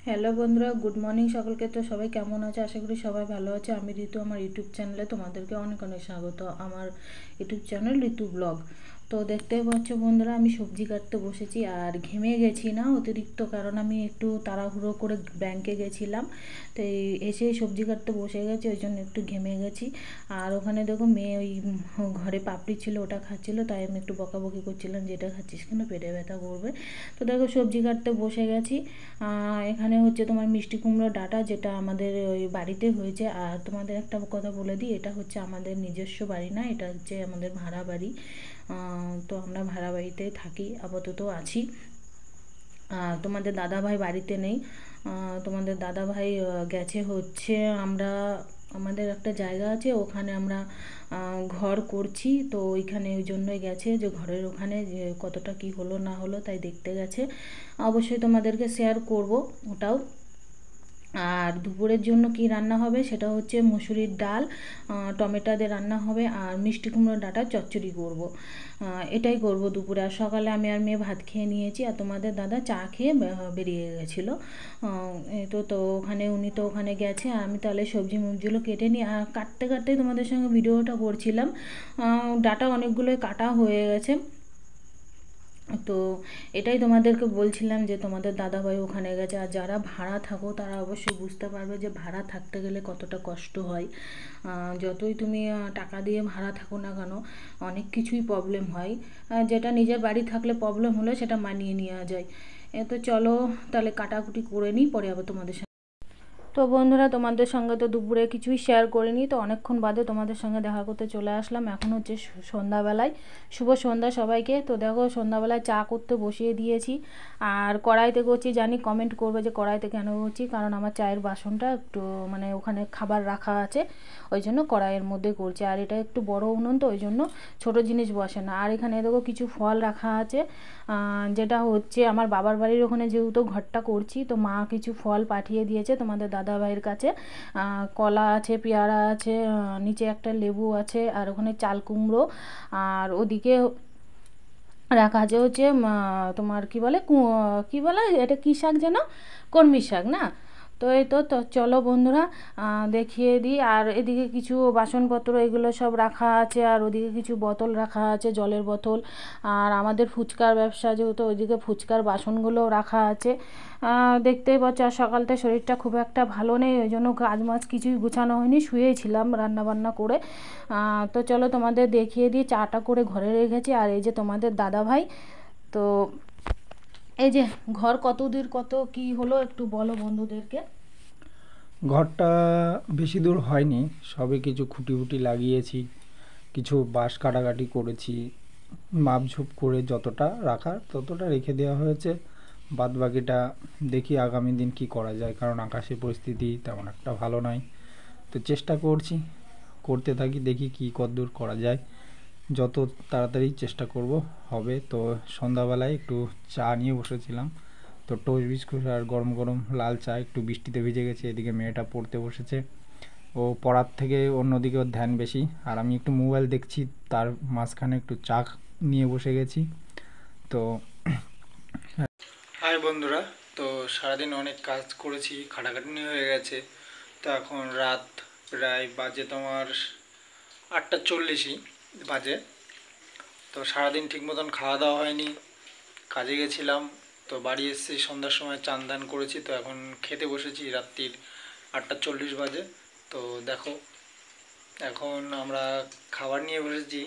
Hello বন্ধুরা, good morning সকলকে। তো সবাই কেমন আছে? আশা করি সবাই ভালো আছে। আমি ঋতু, আমার ইউটিউব চ্যানেলে তোমাদেরকে অনেক অনেক স্বাগত। আমার ইউটিউব চ্যানেল ঋতু ব্লগ। তো দেখতেই পাচ্ছ বন্ধুরা, আমি সবজি কাটতে বসেছি আর ঘেমে গেছি না অতিরিক্ত, কারণ আমি একটু তাড়াহুড়ো করে ব্যাংকে গেছিলাম। তো এসে সবজি কাটতে বসে গেছি, ওই জন্য একটু ঘেমে গেছি। আর ওখানে দেখো মেয়ে ওই ঘরে পাপড়ি ছিল, ওটা খাচ্ছিলো, তাই আমি একটু বকাবকি করছিলাম যে এটা খাচ্ছিস কেন, পেটে ব্যথা করবে। তো দেখো সবজি কাটতে বসে গেছি। এখানে হচ্ছে তোমার মিষ্টি কুমড়ো ডাঁটা, যেটা আমাদের ওই বাড়িতে হয়েছে। আর তোমাদের একটা কথা বলে দিই, এটা হচ্ছে আমাদের নিজস্ব বাড়ি না, এটা হচ্ছে আমাদের ভাড়া বাড়ি। তো আমরা ভাড়া বাড়িতে থাকি, আপাতত আছি। তোমাদের দাদাভাই বাড়িতে নেই। তোমাদের দাদাভাই গেছে হচ্ছে, আমরা আমাদের একটা জায়গা আছে, ওখানে আমরা ঘর করছি। তো ওইখানে ওই জন্যই গেছে, যে ঘরের ওখানে যে কতটা কি হলো না হলো তাই দেখতে গেছে। অবশ্যই তোমাদেরকে শেয়ার করব ওটাও। আর দুপুরের জন্য কি রান্না হবে সেটা হচ্ছে মুসুরির ডাল, টমেটো দিয়ে রান্না হবে, আর মিষ্টি কুমড়ো ডাঁটা চচ্চড়ি করব। এটাই করব দুপুরে। আর সকালে আমি আর মেয়ে ভাত খেয়ে নিয়েছি, আর তোমাদের দাদা চা খেয়ে বেরিয়ে গেছিলো। তো ওখানে উনি তো ওখানে গেছে, আর আমি তাহলে সবজি মুখগুলো কেটে নিই। আর কাটতে কাটতেই তোমাদের সঙ্গে ভিডিওটা করছিলাম। ডাঁটা অনেকগুলোই কাটা হয়ে গেছে। তো এটাই তোমাদেরকে বলছিলাম যে তোমাদের দাদাভাই ওখানে গেছে। আর যারা ভাড়া থাকো তারা অবশ্যই বুঝতে পারবে যে ভাড়া থাকতে গেলে কতটা কষ্ট হয়। যতই তুমি টাকা দিয়ে ভাড়া থাকো না কেন, অনেক কিছুই প্রবলেম হয়। যেটা নিজের বাড়ি থাকলে প্রবলেম হলে সেটা মানিয়ে নেওয়া যায়। তো চলো তাহলে কাটাকুটি করে নিই, পরে আবার তোমাদের। তো বন্ধুরা, তোমাদের সঙ্গে তো দুপুরে কিছুই শেয়ার করিনি, তো অনেকক্ষণ বাদে তোমাদের সঙ্গে দেখা করতে চলে আসলাম। এখন হচ্ছে সন্ধ্যাবেলায়। শুভ সন্ধ্যা সবাইকে। তো দেখো সন্ধ্যাবেলায় চা করতে বসিয়ে দিয়েছি, আর কড়াইতে করছি। জানি কমেন্ট করবে যে কড়াইতে কেন করছি, কারণ আমার চায়ের বাসনটা একটু মানে ওখানে খাবার রাখা আছে, ওই জন্য কড়াইয়ের মধ্যে করছি। আর এটা একটু বড় উনুন, তো ওই জন্য ছোটো জিনিস বসে না। আর এখানে দেখো কিছু ফল রাখা আছে, যেটা হচ্ছে আমার বাবার বাড়ির ওখানে যেহেতু ঘরটা করছি, তো মা কিছু ফল পাঠিয়ে দিয়েছে তোমাদের দাদাভাইয়ের কাছে। কলা আছে, পেয়ারা আছে, নিচে একটা লেবু আছে, আর ওখানে চাল কুমড়ো। আর ওদিকে রাখা আছে হচ্ছে তোমার কি বলে, কি বলে এটা, কী শাক যেন, কলমি শাক না? তো এই তো চলো বন্ধুরা দেখিয়ে দিই। আর এদিকে কিছু বাসনপত্র এগুলো সব রাখা আছে, আর ওদিকে কিছু বোতল রাখা আছে, জলের বোতল। আর আমাদের ফুচকার ব্যবসা যেহেতু, ওইদিকে ফুচকার বাসনগুলোও রাখা আছে। দেখতেই পাচ্ছ। আর সকালটা শরীরটা খুব একটা ভালো নেই, ওই জন্য কাজ মাছ কিছুই গুছানো হয়নি, শুয়েছিলাম রান্নাবান্না করে। তো চলো তোমাদের দেখিয়ে দিই। চাটা করে ঘরে রেখেছি। আর এই যে তোমাদের দাদাভাই, তো এই যে ঘর কত দূর কত কি হলো একটু বলো বন্ধুদেরকে। ঘরটা বেশি দূর হয়নি, সবে কিছু খুঁটি ফুটি লাগিয়েছি, কিছু বাঁশ কাটাকাটি করেছি, মাপঝোপ করে যতটা রাখার ততটা রেখে দেওয়া হয়েছে। বাদ বাকিটা দেখি আগামী দিন কি করা যায়, কারণ আকাশের পরিস্থিতি তেমন একটা ভালো নয়। তো চেষ্টা করছি, করতে থাকি, দেখি কি কতদূর করা যায়। যত তাড়াতাড়ি চেষ্টা করব হবে। তো সন্ধ্যাবেলায় একটু চা নিয়ে বসেছিলাম, তো টোস্ট বিস্কুট আর গরম গরম লাল চা, একটু বৃষ্টিতে ভিজে গেছে। এদিকে মেয়েটা পড়তে বসেছে, ও পড়ার থেকে অন্যদিকে ওর ধ্যান বেশি, আর আমি একটু মোবাইল দেখছি, তার মাঝখানে একটু চা নিয়ে বসে গেছি। তো হাই বন্ধুরা, তো সারাদিন অনেক কাজ করেছি, খাটাখাটনি হয়ে গেছে। তো এখন রাত প্রায় বাজে তোমার 8:40 বাজে। তো সারাদিন ঠিক মতন খাওয়া দাওয়া হয়নি, কাজে গেছিলাম। তো বাড়ি এসেছি সন্ধ্যার সময়, চান দান করেছি। তো এখন খেতে বসেছি, রাত্রির 8:40 বাজে। তো দেখো এখন আমরা খাবার নিয়ে বসেছি।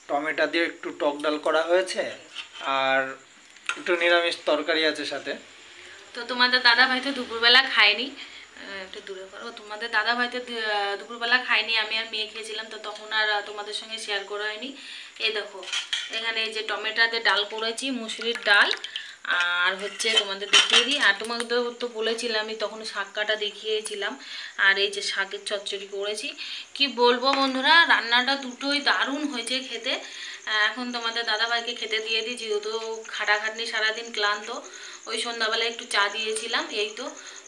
টমেটো দিয়ে একটু টক ডাল করা হয়েছে, আর একটু নিরামিষ তরকারি আছে সাথে। তো তোমাদের দাদাভাই তো দুপুরবেলা খায়নি, একটু দূরে করো। তোমাদের দাদাভাই তো দুপুরবেলা খায়নি, আমি আর মেয়ে খেয়েছিলাম, তো তখন আর তোমাদের সঙ্গে শেয়ার করা হয়নি। এই দেখো এখানে এই যে টমেটো দিয়ে ডাল করেছি, মুসুরির ডাল। আর হচ্ছে তোমাদের দেখিয়ে দিই, আর তোমাকে তো বলেছিলাম, আমি তখন শাক কাটা দেখিয়েছিলাম। আর এই যে শাকের চচ্চড়ি করেছি। কি বলবো বন্ধুরা, রান্নাটা দুটোই দারুণ হয়েছে খেতে। এখন তোমাদের দাদাভাইকে খেতে দিয়ে দিই, যেহেতু খাটাখাটনি সারাদিন ক্লান্ত, ওই সন্ধ্যাবেলায় একটু চা দিয়েছিলাম। এই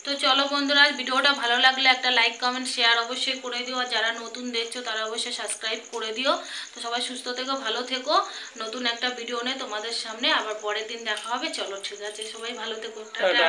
তো চলো বন্ধুরা, ভিডিওটা ভালো লাগলে একটা লাইক কমেন্ট শেয়ার অবশ্যই করে দিও। আর যারা নতুন দেখছো তারা অবশ্যই সাবস্ক্রাইব করে দিও। তো সবাই সুস্থ থেকো, ভালো থেকো। নতুন একটা ভিডিও নিয়ে তোমাদের সামনে আবার পরের দিন দেখা হবে। চলো ঠিক আছে, সবাই ভালো থেকো, টাটা।